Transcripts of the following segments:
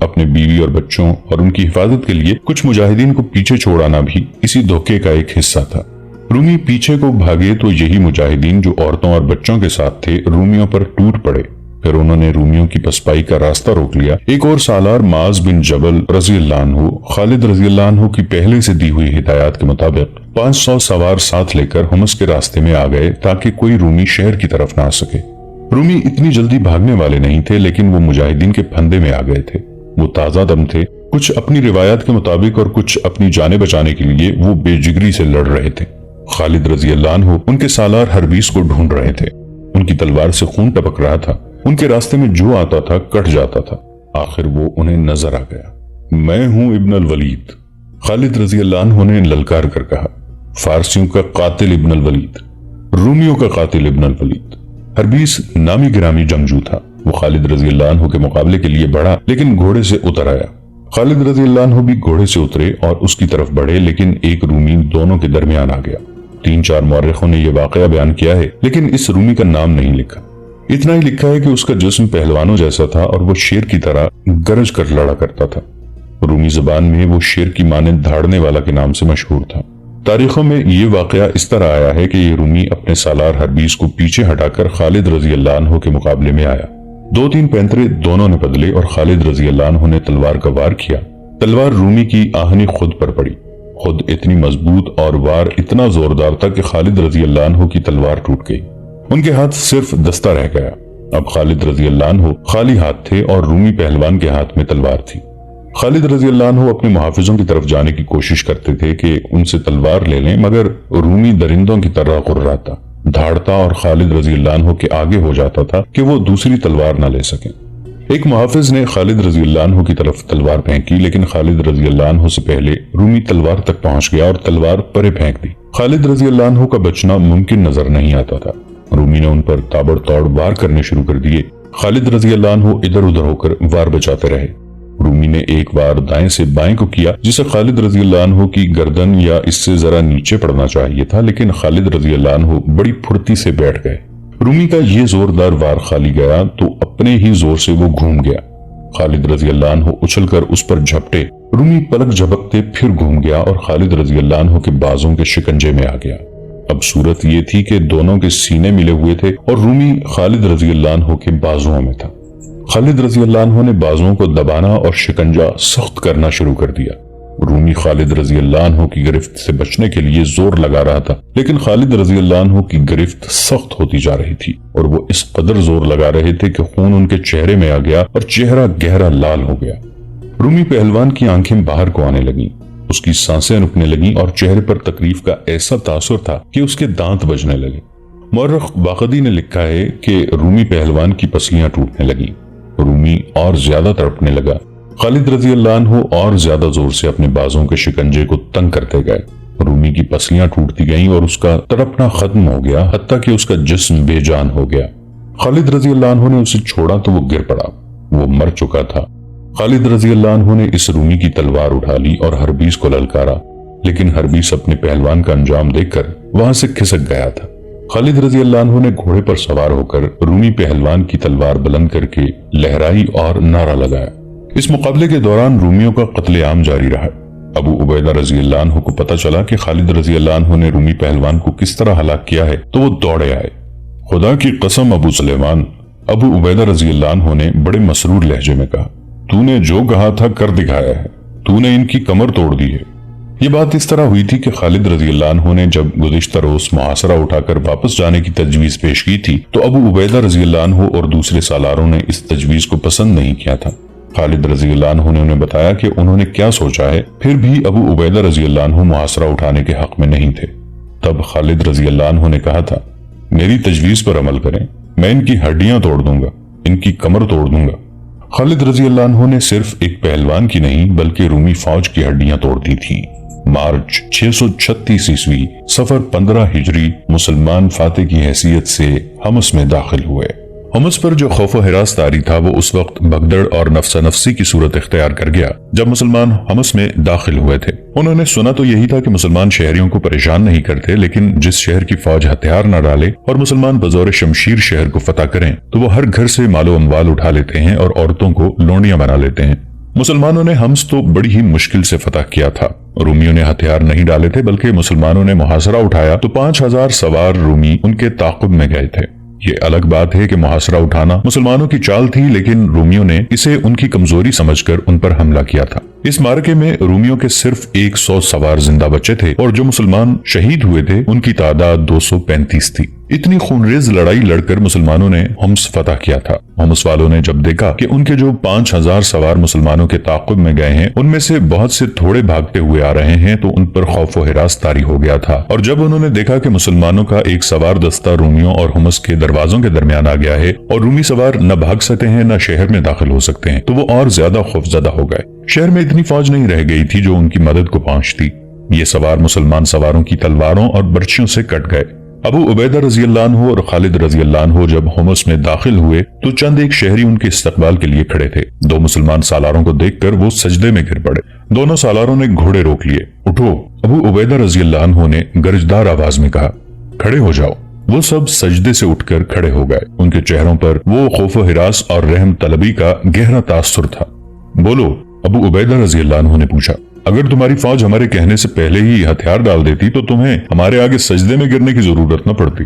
اپنے بیوی اور بچوں اور ان کی حفاظت کے لیے کچھ مجاہدین کو پیچھے چھوڑانا بھی اسی دھوکے کا ایک حصہ تھا۔ رومی پیچھے کو بھاگے تو یہی مجاہدین جو عورتوں اور بچوں کے ساتھ تھے رومیوں پر ٹوٹ پڑے۔ پھر انہوں نے رومیوں کی پسپائی کا راستہ روک لیا۔ ایک اور سالار معاذ بن جبل رضی اللہ عنہ خالد رضی اللہ عنہ کی پہلے سے دی ہوئی ہدایات کے مطابق 500 سوار ساتھ لے کر حمص کے راستے میں آ گئے تاکہ کوئی رومی شہر کی طرف نہ آ سکے۔ رومی اتنی جلدی بھاگنے والے نہیں تھے، لیکن وہ مجاہدین کے پھندے میں آ گئے تھے۔ وہ تازہ دم تھے، کچھ اپنی روایات کے مطابق اور کچھ اپنی جانیں بچانے کے لیے وہ بے جگری سے لڑ رہے تھے۔ خالد رضی اللہ عنہ ان کے سالار حربیس کو ڈھونڈ رہے تھے۔ ان کی تلوار سے خون ٹپک رہا تھا، ان کے راستے میں جو آتا تھا کٹ جاتا تھا۔ آخر وہ انہیں نظر آ گیا۔ میں ہوں ابن الولید، خالد رضی اللہ عنہ نے للکار کر کہا۔ فارسیوں کا قاتل ابن الولید، رومیوں کا قاتل ابن الولید۔ حربیس نامی گرامی جنگجو تھا۔ وہ خالد رضی اللہ عنہ کے مقابلے کے لیے بڑھا لیکن گھوڑے سے اتر آیا۔ خالد رضی اللہ عنہ بھی گھوڑے سے اترے اور اس کی طرف بڑھے، لیکن ایک رومی دونوں کے درمیان آ گیا۔ 3-4 مورخوں نے یہ واقعہ بیان کیا ہے، لیکن اس رومی کا نام نہیں لکھا۔ اتنا ہی لکھا ہے کہ اس کا جسم پہلوانوں جیسا تھا اور وہ شیر کی طرح گرج کر لڑا کرتا تھا۔ رومی زبان میں وہ شیر کی مانند دھاڑنے والا کے نام سے مشہور تھا۔ تاریخوں میں یہ واقعہ اس طرح آیا ہے کہ یہ رومی اپنے سالار حربیس کو پیچھے ہٹا کر خالد رضی اللہ عنہ کے مقابلے میں آیا۔ 2-3 پینترے دونوں نے بدلے اور خالد رضی اللہ عنہ نے تلوار کا وار کیا۔ تلوار رومی کی آہنی خود پر پڑی، خود اتنی مضبوط اور وار اتنا زوردار تھا کہ خالد رضی اللہ عنہ کی تلوار ٹوٹ گئی۔ ان کے ہاتھ صرف دستہ رہ گیا۔ اب خالد رضی اللہ عنہ خالی ہاتھ تھے اور رومی پہلوان کے ہاتھ میں تلوار تھی۔ خالد رضی اللہ عنہ اپنے محافظوں کی طرف جانے کی کوشش کرتے تھے کہ ان سے تلوار لے لیں، مگر رومی درندوں کی طرح غراتا، دھاڑتا اور خالد رضی اللہ عنہ کے آگے ہو جاتا تھا کہ وہ دوسری تلوار نہ لے سکیں۔ ایک محافظ نے خالد رضی اللہ عنہ کی طرف تلوار پھینکی، لیکن خالد رضی اللہ عنہ سے پہلے رومی تلوار تک پہنچ گیا اور تلوار پرے پھینک دی۔ خالد رضی اللہ عنہ کا بچنا ممکن نظر نہیں آتا تھا۔ رومی نے ان پر تابڑ توڑ وار کرنے شروع کر دیے۔ خالد رضی اللہ عنہ ادھر ادھر ہو کر وار بچاتے رہے۔ رومی نے ایک وار دائیں سے بائیں کو کیا جسے خالد رضی اللہ عنہ کی گردن یا اس سے ذرا نیچے پڑنا چاہیے تھا، لیکن خالد رضی اللہ عنہ بڑی پھرتی سے بیٹھ گئے۔ رومی کا یہ زوردار وار خالی گیا تو اپنے ہی زور سے وہ گھوم گیا۔ خالد رضی اللہ عنہ اچھل کر اس پر جھپٹے، رومی پلک جھپکتے پھر گھوم گیا اور خالد رضی اللہ عنہ کے بازوں کے شکنجے میں آ گیا۔ اب صورت یہ تھی کہ دونوں کے سینے ملے ہوئے تھے اور رومی خالد رضی اللہ عنہ کے بازوں میں تھا۔ خالد رضی اللہ عنہ نے بازوں کو دبانا اور شکنجہ سخت کرنا شروع کر دیا۔ رومی خالد رضی اللہ عنہ کی گرفت سے بچنے کے لیے زور لگا رہا تھا، لیکن خالد رضی اللہ عنہ کی گرفت سخت ہوتی جا رہی تھی اور وہ اس قدر زور لگا رہے تھے کہ خون ان کے چہرے میں آ گیا اور چہرہ گہرا لال ہو گیا۔ رومی پہلوان کی آنکھیں باہر کو آنے لگیں، اس کی سانسیں رکنے لگیں اور چہرے پر تکلیف کا ایسا تاثر تھا کہ اس کے دانت بجنے لگے۔ مورخ باقدی نے لکھا ہے کہ رومی پہلوان کی پسلیاں ٹوٹنے لگیں۔ رومی اور زیادہ تڑپنے لگا۔ خالد رضی اللہ عنہ اور زیادہ زور سے اپنے بازوں کے شکنجے کو تنگ کرتے گئے۔ رومی کی پسلیاں ٹوٹتی گئیں اور اس کا تڑپنا ختم ہو گیا، حتیٰ کہ اس کا جسم بے جان ہو گیا۔ خالد رضی اللہ عنہ نے اسے چھوڑا تو وہ گر پڑا، وہ مر چکا تھا۔ خالد رضی اللہ عنہ نے اس رومی کی تلوار اٹھا لی اور حربیس کو للکارا، لیکن حربیس اپنے پہلوان کا انجام دیکھ کر وہاں سے کھسک گیا تھا۔ خالد رضی اللہ عنہ نے گھوڑے پر سوار ہو کر رومی پہلوان کی تلوار بلند کر کے لہرائی اور نعرہ لگایا۔ اس مقابلے کے دوران رومیوں کا قتل عام جاری رہا۔ ابو عبیدہ رضی اللہ عنہ کو پتہ چلا کہ خالد رضی اللہ عنہ نے رومی پہلوان کو کس طرح ہلاک کیا ہے تو وہ دوڑے آئے۔ خدا کی قسم ابو سلیمان، ابو عبیدہ رضی اللہ عنہ نے بڑے مسرور لہجے میں کہا، تو نے جو کہا تھا کر دکھایا ہے، تو نے ان کی کمر توڑ دی ہے۔ یہ بات اس طرح ہوئی تھی کہ خالد رضی اللہ عنہ نے جب گزشتہ روز محاصرہ اٹھا کر واپس جانے کی تجویز پیش کی تھی تو ابو عبیدہ رضی اللہ عنہ اور دوسرے سالاروں نے اس تجویز کو پسند نہیں کیا تھا۔ خالد رضی اللہ عنہ نے انہیں بتایا کہ انہوں نے کیا سوچا ہے، پھر بھی ابو عبیدہ رضی اللہ عنہ محاصرہ اٹھانے کے حق میں نہیں تھے۔ تب خالد رضی اللہ عنہ نے کہا تھا، میری تجویز پر عمل کریں، میں ان کی ہڈیاں توڑ دوں گا، ان کی کمر توڑ دوں گا۔ خالد رضی اللہ عنہ نے صرف ایک پہلوان کی نہیں بلکہ رومی فوج کی ہڈیاں توڑ دی تھی۔ مارچ 636 عیسوی صفر 15 ہجری مسلمان فاتح کی حیثیت سے حمص میں داخل ہوئے۔ حمص پر جو خوف و ہراس طاری تھا وہ اس وقت بھگدڑ اور نفسا نفسی کی صورت اختیار کر گیا جب مسلمان حمص میں داخل ہوئے تھے۔ انہوں نے سنا تو یہی تھا کہ مسلمان شہریوں کو پریشان نہیں کرتے، لیکن جس شہر کی فوج ہتھیار نہ ڈالے اور مسلمان بزور شمشیر شہر کو فتح کریں تو وہ ہر گھر سے مال و اموال اٹھا لیتے ہیں اور عورتوں کو لونڈیاں بنا لیتے ہیں۔ مسلمانوں نے حمص تو بڑی ہی مشکل سے فتح کیا تھا۔ رومیوں نے ہتھیار نہیں ڈالے تھے بلکہ مسلمانوں نے محاصرہ اٹھایا تو 5000 سوار رومی ان کے تعاقب میں گئے تھے۔ یہ الگ بات ہے کہ محاصرہ اٹھانا مسلمانوں کی چال تھی، لیکن رومیوں نے اسے ان کی کمزوری سمجھ کر ان پر حملہ کیا تھا۔ اس معرکے میں رومیوں کے صرف 100 سوار زندہ بچے تھے اور جو مسلمان شہید ہوئے تھے ان کی تعداد 235 تھی۔ اتنی خونریز لڑائی لڑ کر مسلمانوں نے حمص فتح کیا تھا۔ حمص والوں نے جب دیکھا کہ ان کے جو 5000 سوار مسلمانوں کے تعاقب میں گئے ہیں ان میں سے بہت سے تھوڑے بھاگتے ہوئے آ رہے ہیں تو ان پر خوف و ہراس طاری ہو گیا تھا، اور جب انہوں نے دیکھا کہ مسلمانوں کا ایک سوار دستہ رومیوں اور حمص کے دروازوں کے درمیان آ گیا ہے اور رومی سوار نہ بھاگ سکتے ہیں نہ شہر میں داخل ہو سکتے ہیں، تو وہ اور زیادہ خوفزدہ ہو گئے۔ شہر میں اتنی فوج نہیں رہ گئی تھی جو ان کی مدد کو پہنچتی۔ یہ سوار مسلمان سواروں کی تلواروں اور برچھیوں سے کٹ گئے۔ ابو عبیدہ رضی اللہ عنہ اور خالد رضی اللہ عنہ جب حمص میں داخل ہوئے تو چند ایک شہری ان کے استقبال کے لیے کھڑے تھے۔ دو مسلمان سالاروں کو دیکھ کر وہ سجدے میں گر پڑے۔ دونوں سالاروں نے گھوڑے روک لیے۔ اٹھو، ابو عبیدہ رضی اللہ عنہ نے گرجدار آواز میں کہا، کھڑے ہو جاؤ۔ وہ سب سجدے سے اٹھ کر کھڑے ہو گئے۔ ان کے چہروں پر وہ خوف و ہراس اور رحم طلبی کا گہرا تاثر تھا۔ بولو، ابو عبیدہ رضی اللہ عنہ نے پوچھا، اگر تمہاری فوج ہمارے کہنے سے پہلے ہی ہتھیار ڈال دیتی تو تمہیں ہمارے آگے سجدے میں گرنے کی ضرورت نہ پڑتی۔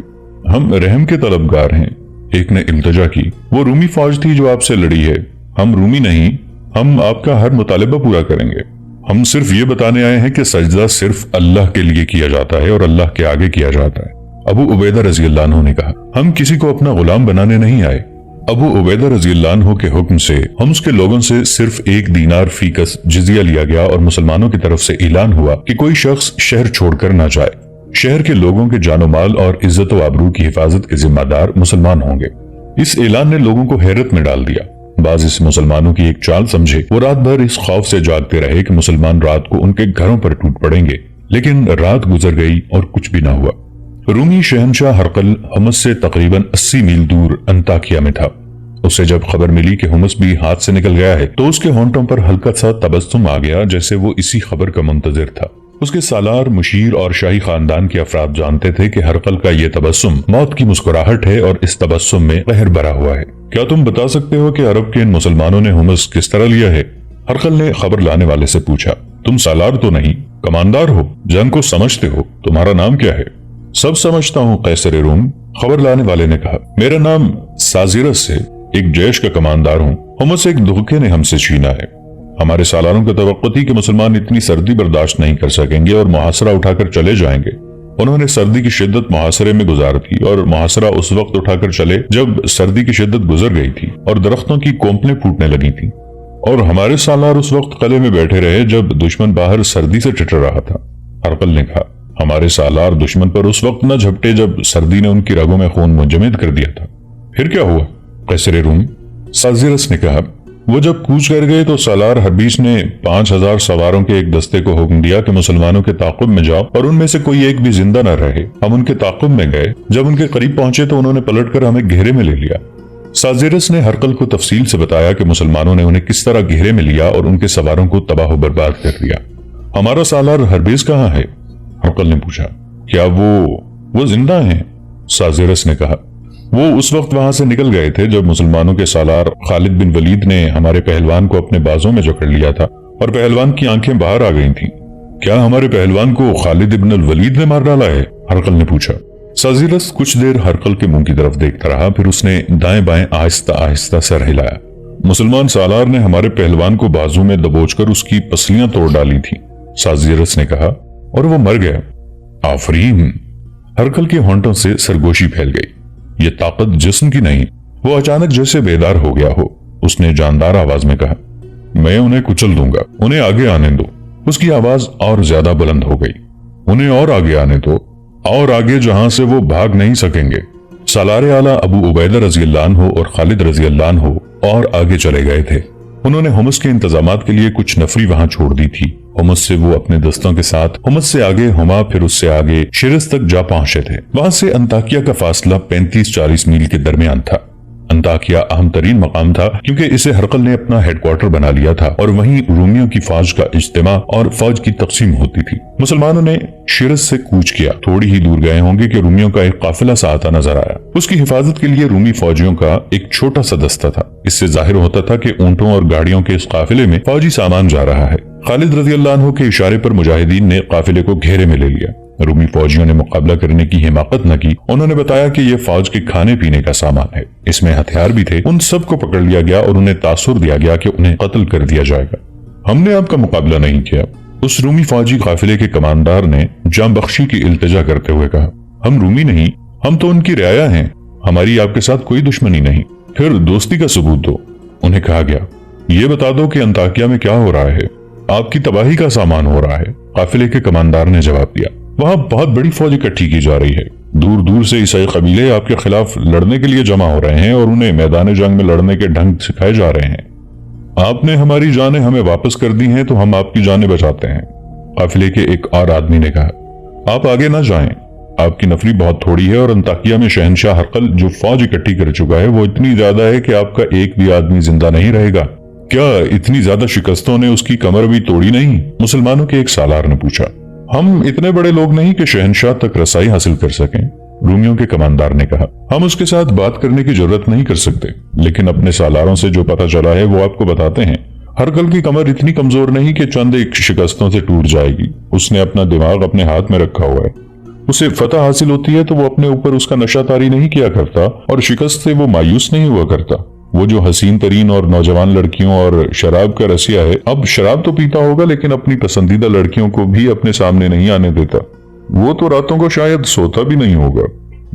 ہم رحم کے طلبگار ہیں، ایک نے التجا کی۔ وہ رومی فوج تھی جو آپ سے لڑی ہے، ہم رومی نہیں، ہم آپ کا ہر مطالبہ پورا کریں گے۔ ہم صرف یہ بتانے آئے ہیں کہ سجدہ صرف اللہ کے لیے کیا جاتا ہے اور اللہ کے آگے کیا جاتا ہے۔ ابو عبیدہ رضی اللہ عنہ نے کہا، ہم کسی کو اپنا غلام بنانے نہیں آئے۔ ابو عبیدہ رضی اللہ عنہ کے حکم سے حمص کے لوگوں سے صرف 1 دینار فی کس جزیہ لیا گیا اور مسلمانوں کی طرف سے اعلان ہوا کہ کوئی شخص شہر چھوڑ کر نہ جائے۔ شہر کے لوگوں کے جان و مال اور عزت و آبرو کی حفاظت کے ذمہ دار مسلمان ہوں گے۔ اس اعلان نے لوگوں کو حیرت میں ڈال دیا۔ بعض اس مسلمانوں کی ایک چال سمجھے، وہ رات بھر اس خوف سے جاگتے رہے کہ مسلمان رات کو ان کے گھروں پر ٹوٹ پڑیں گے، لیکن رات گزر گئی اور کچھ بھی نہ ہوا۔ رومی شہنشاہ ہرقل حمص سے تقریباً 80 میل دور انطاکیہ میں تھا۔ اسے جب خبر ملی کہ حمص بھی ہاتھ سے نکل گیا ہے تو اس کے ہونٹوں پر ہلکا سا تبسم آ گیا، جیسے وہ اسی خبر کا منتظر تھا۔ اس کے سالار، مشیر اور شاہی خاندان کے افراد جانتے تھے کہ ہرقل کا یہ تبسم موت کی مسکراہٹ ہے اور اس تبسم میں قہر بھرا ہوا ہے۔ کیا تم بتا سکتے ہو کہ عرب کے ان مسلمانوں نے حمص کس طرح لیا ہے؟ ہرقل نے خبر لانے والے سے پوچھا۔ تم سالار تو نہیں، کماندار ہو، جنگ کو سمجھتے ہو، تمہارا نام کیا ہے؟ سب سمجھتا ہوں قیصر روم، خبر لانے والے نے کہا۔ میرا نام سازیرس ہے، ایک جیش کا کماندار ہوں۔ حمص ایک دھوکے نے ہم سے چھینا ہے۔ ہمارے سالاروں کو توقع تھی کہ مسلمان اتنی سردی برداشت نہیں کر سکیں گے اور محاصرہ اٹھا کر چلے جائیں گے۔ انہوں نے سردی کی شدت محاصرے میں گزار دی اور محاصرہ اس وقت اٹھا کر چلے جب سردی کی شدت گزر گئی تھی اور درختوں کی کومپلیں پھوٹنے لگی تھیں، اور ہمارے سالار اس وقت قلعے میں بیٹھے رہے جب دشمن باہر سردی سے ٹٹر رہا تھا۔ ہرقل نے کہا، ہمارے سالار دشمن پر اس وقت نہ جھپٹے جب سردی نے ان کی رگوں میں خون منجمد کر دیا تھا۔ پھر کیا ہوا؟ قیصر روم، سازیرس نے کہا، وہ جب کوچ کر گئے تو سالار حربیس نے 5000 سواروں کے ایک دستے کو حکم دیا کہ مسلمانوں کے تعاقب میں جاؤ اور ان میں سے کوئی ایک بھی زندہ نہ رہے۔ ہم ان کے تعاقب میں گئے، جب ان کے قریب پہنچے تو انہوں نے پلٹ کر ہمیں گھیرے میں لے لیا۔ سازیرس نے ہرقل کو تفصیل سے بتایا کہ مسلمانوں نے انہیں کس طرح گھیرے میں لیا اور ان کے سواروں کو تباہ و برباد کر دیا۔ ہمارا سالار حربیس کہاں ہے؟ ہرقل نے پوچھا۔ کیا وہ زندہ ہیں؟ سازیرس نے کہا، وہ اس وقت وہاں سے نکل گئے تھے جب مسلمانوں کے سالار خالد بن ولید نے ہمارے پہلوان کو اپنے بازوں میں جکڑ لیا تھا اور پہلوان کی آنکھیں باہر آ گئی تھیں۔ کیا ہمارے پہلوان کو خالد بن الولید نے مار ڈالا ہے؟ ہرقل نے پوچھا۔ سازیرس کچھ دیر ہرقل کے منہ کی طرف دیکھتا رہا، پھر اس نے دائیں بائیں آہستہ آہستہ سر ہلایا۔ مسلمان سالار نے ہمارے پہلوان کو بازو میں دبوچ کر اس کی پسلیاں توڑ ڈالی تھی، سازیرس نے کہا، اور وہ مر گیا۔ آفرین! ہرقل کے ہونٹوں سے سرگوشی پھیل گئی۔ یہ طاقت جسم کی نہیں۔ وہ اچانک جیسے بیدار ہو گیا ہو، اس نے جاندار آواز میں کہا، میں انہیں کچل دوں گا، انہیں آگے آنے دو۔ اس کی آواز اور زیادہ بلند ہو گئی، انہیں اور آگے آنے دو، اور آگے جہاں سے وہ بھاگ نہیں سکیں گے۔ سالار اعلیٰ ابو عبیدہ رضی اللہ عنہ اور خالد رضی اللہ عنہ اور آگے چلے گئے تھے۔ انہوں نے حمص کے انتظامات کے لیے کچھ نفری وہاں چھوڑ دی تھی۔ حمص سے وہ اپنے دستوں کے ساتھ حمص سے آگے ہما، پھر اس سے آگے شرس تک جا پہنچے تھے۔ وہاں سے انطاکیہ کا فاصلہ 35-40 میل کے درمیان تھا۔ انطاکیہ اہم ترین مقام تھا کیونکہ اسے ہرقل نے اپنا ہیڈ کوارٹر بنا لیا تھا اور وہیں رومیوں کی فوج کا اجتماع اور فوج کی تقسیم ہوتی تھی۔ مسلمانوں نے شرس سے کوچ کیا، تھوڑی ہی دور گئے ہوں گے کہ رومیوں کا ایک قافلہ سا آتا نظر آیا۔ اس کی حفاظت کے لیے رومی فوجیوں کا ایک چھوٹا سا دستہ تھا۔ اس سے ظاہر ہوتا تھا کہ اونٹوں اور گاڑیوں کے اس قافلے میں فوجی سامان جا رہا ہے۔ خالد رضی اللہ عنہ کے اشارے پر مجاہدین نے قافلے کو گھیرے میں لے لیا۔ رومی فوجیوں نے مقابلہ کرنے کی حماقت نہ کی۔ انہوں نے بتایا کہ یہ فوج کے کھانے پینے کا سامان ہے، اس میں ہتھیار بھی تھے۔ ان سب کو پکڑ لیا گیا اور انہیں تاثر دیا گیا کہ انہیں قتل کر دیا جائے گا۔ ہم نے آپ کا مقابلہ نہیں کیا، اس رومی فوجی قافلے کے کمانڈار نے جان بخشی کی التجا کرتے ہوئے کہا۔ ہم رومی نہیں، ہم تو ان کی رعایا ہیں، ہماری آپ کے ساتھ کوئی دشمنی نہیں۔ پھر دوستی کا ثبوت دو۔ انہیں کہا گیا، یہ بتا دو کہ انطاکیہ میں کیا ہو رہا ہے، آپ کی تباہی کا سامان ہو رہا ہے۔ قافلے کے کمانڈار نے جواب دیا، وہاں بہت بڑی فوج اکٹھی کی جا رہی ہے، دور دور سے عیسائی قبیلے آپ کے خلاف لڑنے کے لیے جمع ہو رہے ہیں اور انہیں میدان جنگ میں لڑنے کے ڈھنگ سکھائے جا رہے ہیں۔ آپ نے ہماری جانیں ہمیں واپس کر دی ہیں تو ہم آپ کی جانیں بچاتے ہیں۔ قافلے کے ایک اور آدمی نے کہا، آپ آگے نہ جائیں، آپ کی نفری بہت تھوڑی ہے اور انطاکیہ میں شہنشاہ ہرقل جو فوج اکٹھی کر چکا ہے وہ اتنی زیادہ ہے کہ آپ کا ایک بھی آدمی زندہ نہیں رہے گا۔ کیا اتنی زیادہ شکستوں نے اس کی کمر بھی توڑی نہیں؟ مسلمانوں کے ایک سالار نے پوچھا۔ ہم اتنے بڑے لوگ نہیں کہ شہنشاہ تک رسائی حاصل کر سکیں، رومیوں کے کمانڈار نے کہا۔ ہم اس کے ساتھ بات کرنے کی ضرورت نہیں کر سکتے، لیکن اپنے سالاروں سے جو پتہ چلا ہے وہ آپ کو بتاتے ہیں۔ ہرقل کی کمر اتنی کمزور نہیں کہ چند ایک شکستوں سے ٹوٹ جائے گی۔ اس نے اپنا دماغ اپنے ہاتھ میں رکھا ہوا ہے۔ اسے فتح حاصل ہوتی ہے تو وہ اپنے اوپر اس کا نشہ طاری نہیں کیا کرتا اور شکست سے وہ مایوس نہیں ہوا کرتا۔ وہ جو حسین ترین اور نوجوان لڑکیوں اور شراب کا رسیا ہے، اب شراب تو پیتا ہوگا لیکن اپنی پسندیدہ لڑکیوں کو بھی اپنے سامنے نہیں آنے دیتا۔ وہ تو راتوں کو شاید سوتا بھی نہیں ہوگا۔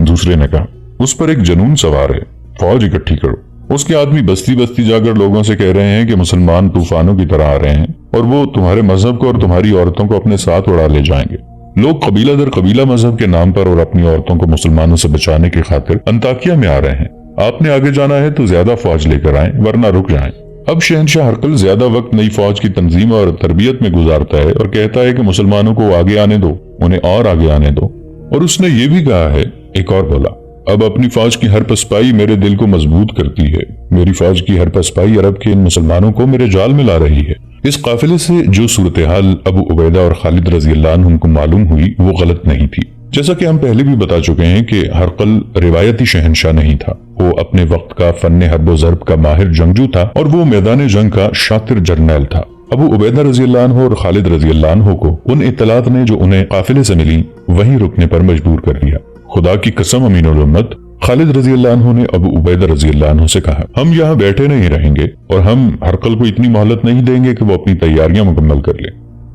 دوسرے نے کہا، اس پر ایک جنون سوار ہے، فوج اکٹھی کرو۔ اس کے آدمی بستی بستی جا کر لوگوں سے کہہ رہے ہیں کہ مسلمان طوفانوں کی طرح آ رہے ہیں اور وہ تمہارے مذہب کو اور تمہاری عورتوں کو اپنے ساتھ اڑا لے جائیں گے۔ لوگ قبیلہ در قبیلہ مذہب کے نام پر اور اپنی عورتوں کو مسلمانوں سے بچانے کی خاطر انطاکیہ میں آ رہے ہیں۔ آپ نے آگے جانا ہے تو زیادہ فوج لے کر آئیں ورنہ رک جائیں۔ اب شہنشاہ ہرقل زیادہ وقت نئی فوج کی تنظیم اور تربیت میں گزارتا ہے اور کہتا ہے کہ مسلمانوں کو آگے آنے دو، انہیں اور آگے آنے دو۔ اور اس نے یہ بھی کہا ہے، ایک اور بولا، اب اپنی فوج کی ہر پسپائی میرے دل کو مضبوط کرتی ہے۔ میری فوج کی ہر پسپائی عرب کے ان مسلمانوں کو میرے جال میں لا رہی ہے۔ اس قافلے سے جو صورتحال ابو عبیدہ اور خالد رضی اللہ عنہ کو معلوم ہوئی وہ غلط نہیں تھی۔ جیسا کہ ہم پہلے بھی بتا چکے ہیں کہ ہرقل روایتی شہنشاہ نہیں تھا، وہ اپنے وقت کا فن حرب و ضرب کا ماہر جنگجو تھا اور وہ میدان جنگ کا شاطر جرنیل تھا۔ ابو عبیدہ رضی اللہ عنہ اور خالد رضی اللہ عنہ کو ان اطلاعات نے جو انہیں قافلے سے ملی وہیں رکنے پر مجبور کر دیا۔ خدا کی قسم امین الامت، خالد رضی اللہ عنہ نے ابو عبیدہ رضی اللہ عنہ سے کہا، ہم یہاں بیٹھے نہیں رہیں گے اور ہم ہرقل کو اتنی مہلت نہیں دیں گے کہ وہ اپنی تیاریاں مکمل کر لے۔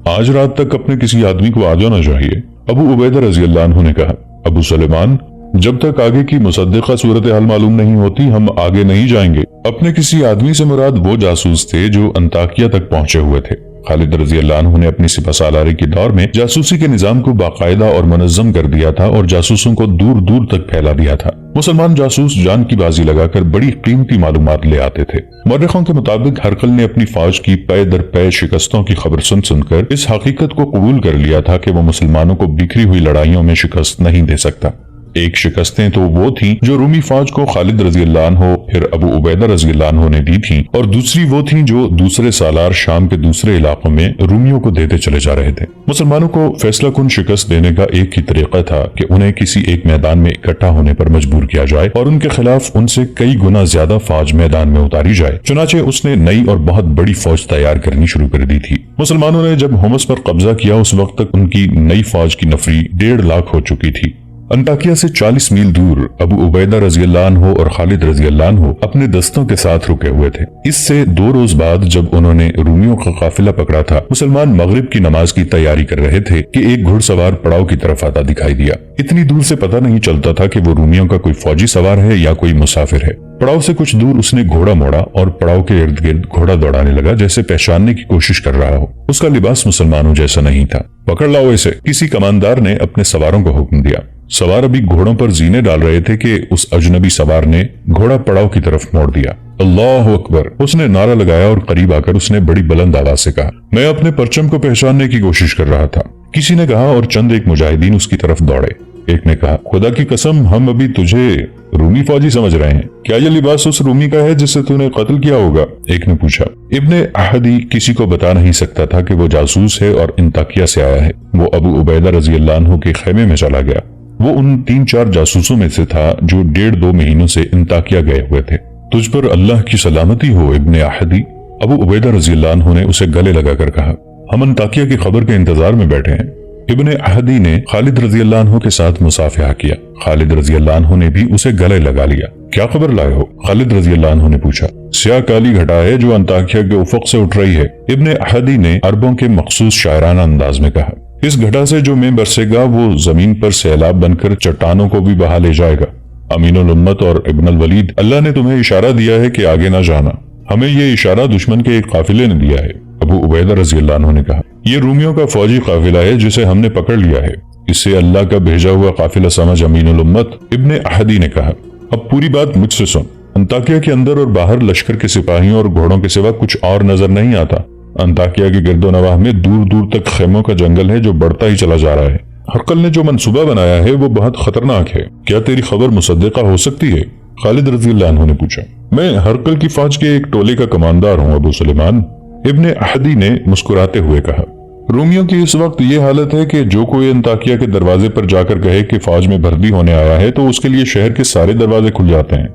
آج رات تک اپنے کسی آدمی کو آ جانا چاہیے۔ ابو عبیدہ رضی اللہ عنہ نے کہا، ابو سلیمان، جب تک آگے کی مصدقہ صورتحال معلوم نہیں ہوتی ہم آگے نہیں جائیں گے۔ اپنے کسی آدمی سے مراد وہ جاسوس تھے جو انطاکیہ تک پہنچے ہوئے تھے۔ خالد رضی اللہ عنہ نے اپنی سپہ سالاری کے دور میں جاسوسی کے نظام کو باقاعدہ اور منظم کر دیا تھا اور جاسوسوں کو دور دور تک پھیلا دیا تھا۔ مسلمان جاسوس جان کی بازی لگا کر بڑی قیمتی معلومات لے آتے تھے۔ مورخوں کے مطابق ہرقل نے اپنی فوج کی پے در پے شکستوں کی خبر سن سن کر اس حقیقت کو قبول کر لیا تھا کہ وہ مسلمانوں کو بکھری ہوئی لڑائیوں میں شکست نہیں دے سکتا۔ ایک شکستیں تو وہ تھیں جو رومی فوج کو خالد رضی اللہ عنہ پھر ابو عبیدہ رضی اللہ عنہ نے دی تھیں، اور دوسری وہ تھیں جو دوسرے سالار شام کے دوسرے علاقوں میں رومیوں کو دیتے چلے جا رہے تھے۔ مسلمانوں کو فیصلہ کن شکست دینے کا ایک ہی طریقہ تھا کہ انہیں کسی ایک میدان میں اکٹھا ہونے پر مجبور کیا جائے اور ان کے خلاف ان سے کئی گنا زیادہ فوج میدان میں اتاری جائے۔ چنانچہ اس نے نئی اور بہت بڑی فوج تیار کرنی شروع کر دی تھی۔ مسلمانوں نے جب ہومس پر قبضہ کیا اس وقت تک ان کی نئی فوج کی نفری 1.5 لاکھ ہو چکی تھی۔ انطاکیہ سے 40 میل دور ابو عبیدہ رضی اللہ عنہ اور خالد رضی اللہ عنہ اپنے دستوں کے ساتھ رکے ہوئے تھے۔ اس سے 2 روز بعد جب انہوں نے رومیوں کا قافلہ پکڑا تھا، مسلمان مغرب کی نماز کی تیاری کر رہے تھے کہ ایک گھڑ سوار پڑاؤ کی طرف آتا دکھائی دیا۔ اتنی دور سے پتہ نہیں چلتا تھا کہ وہ رومیوں کا کوئی فوجی سوار ہے یا کوئی مسافر ہے۔ پڑاؤ سے کچھ دور اس نے گھوڑا موڑا اور پڑاؤ کے ارد گرد گھوڑا دوڑانے لگا جیسے پہچاننے کی کوشش کر رہا ہو۔ اس کا لباس مسلمانوں جیسا نہیں تھا۔ پکڑ لاؤ اسے، کسی کماندار نے اپنے سواروں کو حکم دیا۔ سوار ابھی گھوڑوں پر زینے ڈال رہے تھے کہ اس اجنبی سوار نے گھوڑا پڑاؤ کی طرف موڑ دیا۔ اللہ اکبر، اس نے نعرہ لگایا اور قریب آ کر اس نے بڑی بلند آواز سے کہا، میں اپنے پرچم کو پہچاننے کی کوشش کر رہا تھا۔ کسی نے کہا اور چند ایک مجاہدین اس کی طرف دوڑے۔ ایک نے کہا خدا کی قسم ہم ابھی تجھے رومی فوجی سمجھ رہے ہیں، کیا یہ لباس اس رومی کا ہے جسے تو نے قتل کیا ہوگا؟ ایک نے پوچھا۔ ابن احدی کسی کو بتا نہیں سکتا تھا کہ وہ جاسوس ہے اور انطاکیہ سے آیا ہے۔ وہ ابو عبیدہ رضی اللہ عنہ کے خیمے میں چلا گیا۔ وہ ان 3-4 جاسوسوں میں سے تھا جو 1.5-2 مہینوں سے انطاکیہ گئے ہوئے تھے۔ تجھ پر اللہ کی سلامتی ہو ابن احدی، ابو عبیدہ رضی اللہ عنہ نے اسے گلے لگا کر کہا۔ ہم انطاکیہ کی خبر کے انتظار میں بیٹھے ہیں۔ ابن احدی نے خالد رضی اللہ عنہ کے ساتھ مصافحہ کیا۔ خالد رضی اللہ عنہ نے بھی اسے گلے لگا لیا۔ کیا خبر لائے ہو؟ خالد رضی اللہ عنہ نے پوچھا۔ سیاہ کالی گھٹا ہے جو انطاکیہ کے افق سے اٹھ رہی ہے، ابن احدی نے عربوں کے مخصوص شاعرانہ انداز میں کہا۔ اس گھٹا سے جو میں برسے گا وہ زمین پر سیلاب بن کر چٹانوں کو بھی بہا لے جائے گا۔ امین الامت اور ابن الولید، اللہ نے تمہیں اشارہ دیا ہے کہ آگے نہ جانا۔ ہمیں یہ اشارہ دشمن کے ایک قافلے نے دیا ہے۔ ابو عبیدہ رضی اللہ عنہ نے کہا، یہ رومیوں کا فوجی قافلہ ہے جسے ہم نے پکڑ لیا ہے، اسے اللہ کا بھیجا ہوا قافلہ سمجھ امین الامت۔ ابن احدی نے کہا، اب پوری بات مجھ سے سن۔ انطاکیہ کے اندر اور باہر لشکر کے سپاہیوں اور گھوڑوں کے سوا کچھ اور نظر نہیں آتا۔ انطاکیہ کے گرد و نواح میں دور دور تک خیموں کا جنگل ہے جو بڑھتا ہی چلا جا رہا ہے۔ ہرقل نے جو منصوبہ بنایا ہے وہ بہت خطرناک ہے، کیا تیری خبر مصدقہ ہو سکتی ہے؟ خالد رضی اللہ عنہ نے پوچھا۔ میں ہرقل کی فوج کے ایک ٹولے کا کماندار ہوں ابو سلیمان، ابن احدی نے مسکراتے ہوئے کہا۔ رومیوں کی اس وقت یہ حالت ہے کہ جو کوئی انطاکیہ کے دروازے پر جا کر کہے کہ فوج میں بھرتی ہونے آیا ہے تو اس کے لیے شہر کے سارے دروازے کھل جاتے ہیں۔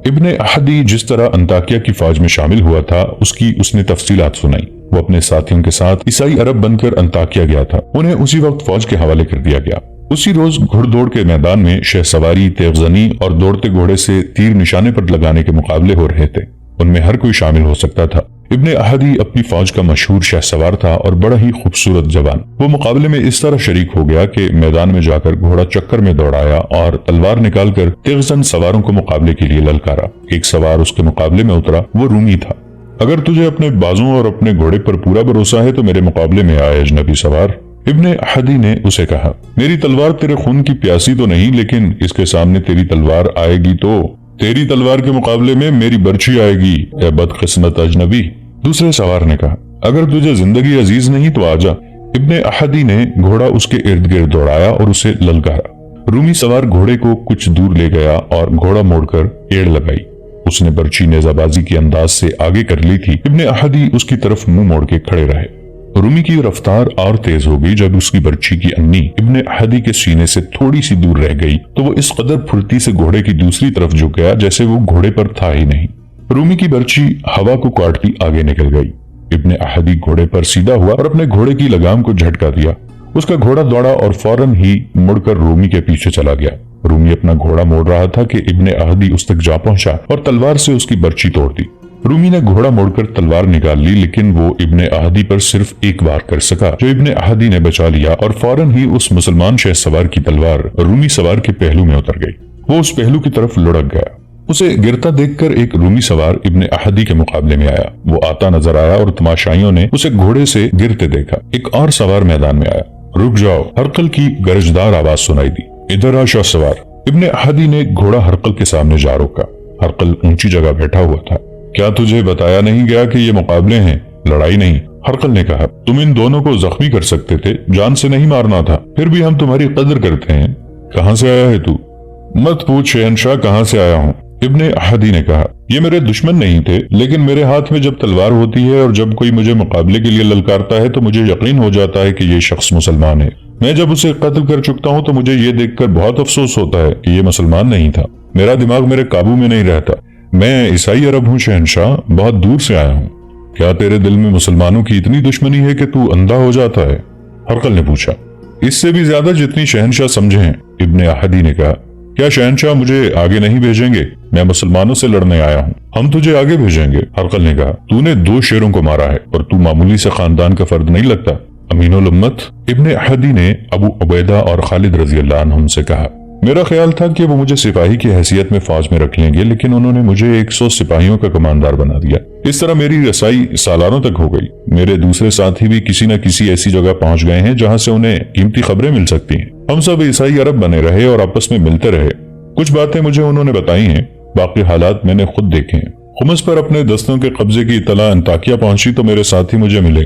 ابن احدی جس طرح انطاکیہ کی فوج میں شامل ہوا تھا اس نے تفصیلات سنائی۔ وہ اپنے ساتھیوں کے ساتھ عیسائی عرب بن کر انطاکیہ گیا تھا، انہیں اسی وقت فوج کے حوالے کر دیا گیا۔ اسی روز گھڑ دوڑ کے میدان میں شہ سواری، تیغ زنی اور دوڑتے گھوڑے سے تیر نشانے پر لگانے کے مقابلے ہو رہے تھے، ان میں ہر کوئی شامل ہو سکتا تھا۔ ابن احدی اپنی فوج کا مشہور شہ سوار تھا اور بڑا ہی خوبصورت جوان۔ وہ مقابلے میں اس طرح شریک ہو گیا کہ میدان میں جا کر گھوڑا چکر میں دوڑایا اور تلوار نکال کر تیغ زن سواروں کو مقابلے کے لیے للکارا۔ ایک سوار اس کے مقابلے میں اترا، وہ رومی تھا۔ اگر تجھے اپنے بازوں اور اپنے گھوڑے پر پورا بھروسہ ہے تو میرے مقابلے میں آئے اجنبی سوار۔ ابن احدی نے اسے کہا، میری تلوار تیرے خون کی پیاسی تو نہیں، لیکن اس کے سامنے تیری تلوار آئے گی تو تیری تلوار کے مقابلے میں میری برچھی آئے گی، اے بدقسمت اجنبی۔ دوسرے سوار نے کہا، اگر تجھے زندگی عزیز نہیں تو آجا۔ ابن احدی نے گھوڑا اس کے ارد گرد دوڑایا اور اسے للکارا۔ رومی سوار گھوڑے کو کچھ دور لے گیا اور گھوڑا موڑ کر ایڑ لگائی۔ اس نے برچھی نیزہ بازی کے انداز سے آگے کر لی تھی۔ ابن احدی اس کی طرف منہ موڑ کے کھڑے رہے۔ رومی کی رفتار اور تیز ہو گئی جب اس کی برچھی کی انی ابن احدی کے سینے سے تھوڑی سی دور رہ گئی تو وہ اس قدر پھرتی سے گھوڑے کی دوسری طرف جھک گیا جیسے وہ گھوڑے پر تھا ہی نہیں۔ رومی کی برچھی ہوا کو کاٹتی آگے نکل گئی۔ ابن احدی گھوڑے پر سیدھا ہوا اور اپنے گھوڑے کی لگام کو جھٹکا دیا۔ اس کا گھوڑا دوڑا اور فوراً ہی مڑ کر رومی کے پیچھے چلا گیا۔ رومی اپنا گھوڑا موڑ رہا تھا کہ ابن احدی اس تک جا پہنچا اور تلوار سے اس کی برچھی توڑ دی۔ رومی نے گھوڑا موڑ کر تلوار نکال لی، لیکن وہ ابن احدی پر صرف ایک وار کر سکا جو ابن احدی نے بچا لیا اور فوراً ہی اس مسلمان شہ سوار کی تلوار رومی سوار کے پہلو میں اتر گئی۔ وہ اس پہلو کی طرف لڑک گیا۔ اسے گرتا دیکھ کر ایک رومی سوار ابن احدی کے مقابلے میں آیا۔ وہ آتا نظر آیا اور تماشائیوں نے اسے گھوڑے سے گرتے دیکھا۔ ایک اور سوار میدان میں آیا۔ رک جاؤ، ہرقل کی گرجدار آواز سنائی دی، ادھر آ شہ سوار۔ ابن احدی نے گھوڑا ہرقل کے سامنے جا روکا۔ ہرقل اونچی جگہ بیٹھا ہوا تھا۔ کیا تجھے بتایا نہیں گیا کہ یہ مقابلے ہیں، لڑائی نہیں؟ ہرقل نے کہا، تم ان دونوں کو زخمی کر سکتے تھے، جان سے نہیں مارنا تھا، پھر بھی ہم تمہاری قدر کرتے ہیں۔ کہاں سے آیا ہے تو؟ مت پوچھ شہنشاہ کہاں سے آیا ہوں۔ ابن احدی نے کہا، یہ میرے دشمن نہیں تھے، لیکن میرے ہاتھ میں جب تلوار ہوتی ہے اور جب کوئی مجھے مقابلے کے لیے للکارتا ہے تو مجھے یقین ہو جاتا ہے کہ یہ شخص مسلمان ہے۔ میں جب اسے قتل کر چکتا ہوں تو مجھے یہ دیکھ کر بہت افسوس ہوتا ہے کہ یہ مسلمان نہیں تھا۔ میرا دماغ میرے قابو میں نہیں رہتا۔ میں عیسائی عرب ہوں شہنشاہ، بہت دور سے آیا ہوں۔ کیا تیرے دل میں مسلمانوں کی اتنی دشمنی ہے کہ تو اندھا ہو جاتا ہے؟ ہرقل نے پوچھا۔ اس سے بھی زیادہ جتنی شہنشاہ سمجھے ہیں، ابن احدی نے کہا۔ کیا شہنشاہ مجھے آگے نہیں بھیجیں گے؟ میں مسلمانوں سے لڑنے آیا ہوں۔ ہم تجھے آگے بھیجیں گے، ہرقل نے کہا۔ تو نے 2 شیروں کو مارا ہے اور تو معمولی سے خاندان کا فرد نہیں لگتا۔ امین الامت، ابن احدی نے ابو عبیدہ اور خالد رضی اللہ عنہم سے کہا، میرا خیال تھا کہ وہ مجھے سپاہی کی حیثیت میں فوج میں رکھ لیں گے، لیکن انہوں نے مجھے 100 سپاہیوں کا کماندار بنا دیا۔ اس طرح میری رسائی سالاروں تک ہو گئی۔ میرے دوسرے ساتھی بھی کسی نہ کسی ایسی جگہ پہنچ گئے ہیں جہاں سے انہیں قیمتی خبریں مل سکتی ہیں۔ ہم سب عیسائی عرب بنے رہے اور آپس میں ملتے رہے۔ کچھ باتیں مجھے انہوں نے بتائی ہیں، باقی حالات میں نے خود دیکھے ہیں۔ خمس پر اپنے دستوں کے قبضے کی اطلاع انطاکیہ پہنچی تو میرے ساتھی مجھے ملے۔